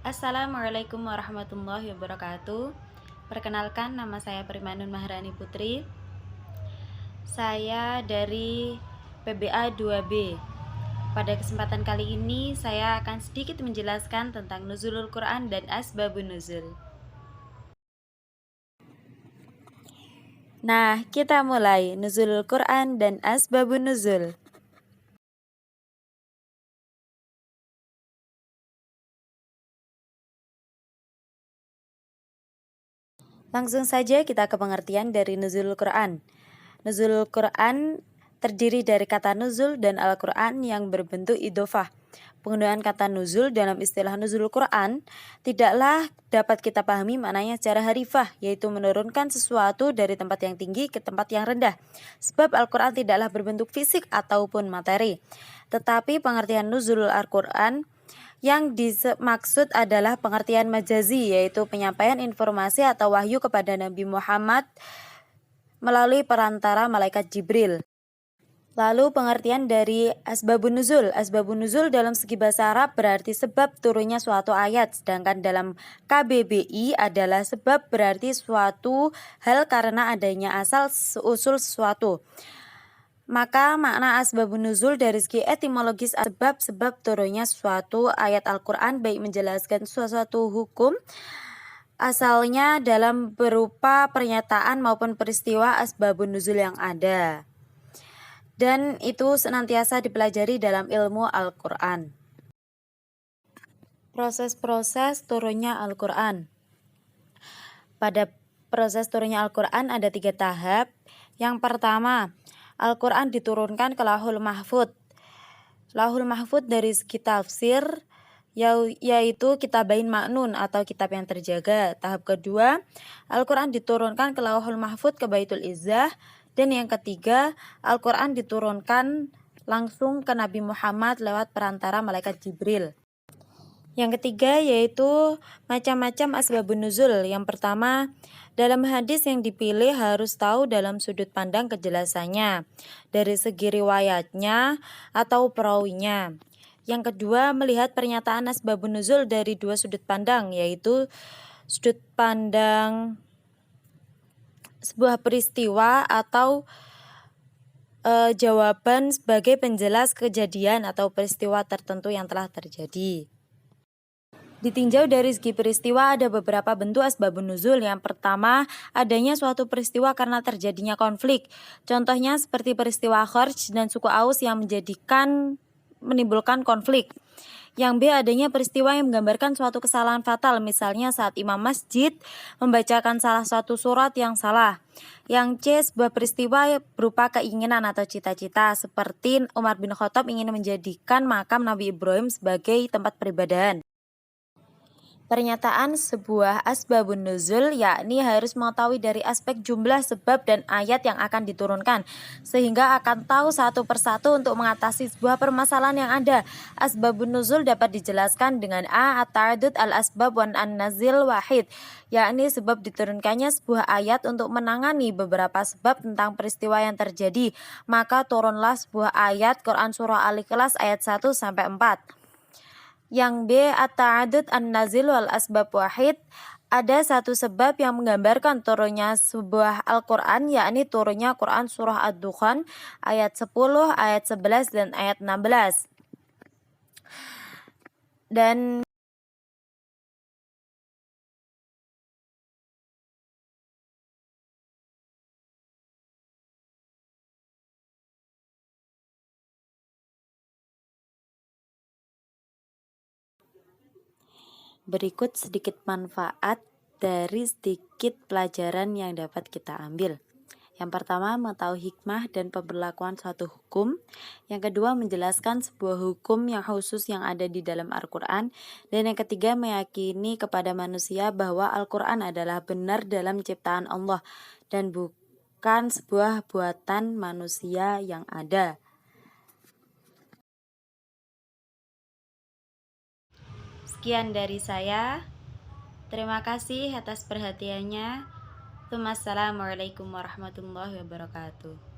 Assalamualaikum warahmatullahi wabarakatuh. Perkenalkan, nama saya Primanun Maharani Putri. Saya dari PBA 2B. Pada kesempatan kali ini saya akan sedikit menjelaskan tentang nuzulul Quran dan asbabun nuzul. Nah, kita mulai nuzulul Quran dan asbabun nuzul. Langsung saja kita ke pengertian dari nuzulul Quran. Nuzulul Quran terdiri dari kata nuzul dan Al-Quran yang berbentuk idhofah. Penggunaan kata nuzul dalam istilah nuzulul Quran tidaklah dapat kita pahami maknanya secara harifah, yaitu menurunkan sesuatu dari tempat yang tinggi ke tempat yang rendah. Sebab Al-Quran tidaklah berbentuk fisik ataupun materi. Tetapi pengertian nuzulul Al-Quran yang dimaksud adalah pengertian majazi, yaitu penyampaian informasi atau wahyu kepada Nabi Muhammad melalui perantara malaikat Jibril. Lalu pengertian dari asbabun nuzul. Asbabun nuzul dalam segi bahasa Arab berarti sebab turunnya suatu ayat, sedangkan dalam KBBI adalah sebab berarti suatu hal karena adanya asal usul sesuatu. Maka makna asbabun nuzul dari segi etimologis sebab turunnya suatu ayat Al-Quran, baik menjelaskan suatu hukum asalnya dalam berupa pernyataan maupun peristiwa asbabun nuzul yang ada. Dan itu senantiasa dipelajari dalam ilmu Al-Quran. Proses-proses turunnya Al-Quran. Pada proses turunnya Al-Quran ada 3 tahap. Yang pertama, Al-Quran diturunkan ke Lauhul Mahfudz. Lauhul Mahfudz dari segi tafsir yaitu kitabain maknun atau kitab yang terjaga. Tahap kedua, Al-Quran diturunkan ke Lauhul Mahfudz ke Baitul Izzah. Dan yang ketiga, Al-Quran diturunkan langsung ke Nabi Muhammad lewat perantara malaikat Jibril. Yang ketiga yaitu macam-macam asbabun nuzul. Yang pertama, dalam hadis yang dipilih harus tahu dalam sudut pandang kejelasannya, dari segi riwayatnya atau perawinya. Yang kedua, melihat pernyataan asbabun nuzul dari 2 sudut pandang, yaitu sudut pandang sebuah peristiwa atau jawaban sebagai penjelas kejadian atau peristiwa tertentu yang telah terjadi. Ditinjau dari segi peristiwa ada beberapa bentuk asbabun nuzul. Yang pertama, adanya suatu peristiwa karena terjadinya konflik. Contohnya seperti peristiwa Kharj dan suku Aus yang menimbulkan konflik. Yang B, adanya peristiwa yang menggambarkan suatu kesalahan fatal, misalnya saat imam masjid membacakan salah satu surat yang salah. Yang C, sebuah peristiwa berupa keinginan atau cita-cita, seperti Umar bin Khattab ingin menjadikan makam Nabi Ibrahim sebagai tempat peribadahan. Pernyataan sebuah asbabun nuzul yakni harus mengetahui dari aspek jumlah sebab dan ayat yang akan diturunkan, sehingga akan tahu satu persatu untuk mengatasi sebuah permasalahan yang ada. Asbabun nuzul dapat dijelaskan dengan A. At-ta'adud al-asbab wan an-nazil wahid, yakni sebab diturunkannya sebuah ayat untuk menangani beberapa sebab tentang peristiwa yang terjadi, maka turunlah sebuah ayat Quran Surah Al-Ikhlas ayat 1-4. Yang B, at-ta'adud an-nazil wal asbab wahid, ada satu sebab yang menggambarkan turunnya sebuah Al-Quran, yakni turunnya Quran Surah Ad-Dukhan ayat 10, ayat 11, dan ayat 16. Dan berikut sedikit manfaat dari sedikit pelajaran yang dapat kita ambil. Yang pertama, mengetahui hikmah dan pemberlakuan suatu hukum. Yang kedua, menjelaskan sebuah hukum yang khusus yang ada di dalam Al-Quran. Dan yang ketiga, meyakini kepada manusia bahwa Al-Quran adalah benar dalam ciptaan Allah dan bukan sebuah buatan manusia yang ada. Sekian dari saya. Terima kasih atas perhatiannya. Wassalamualaikum warahmatullahi wabarakatuh.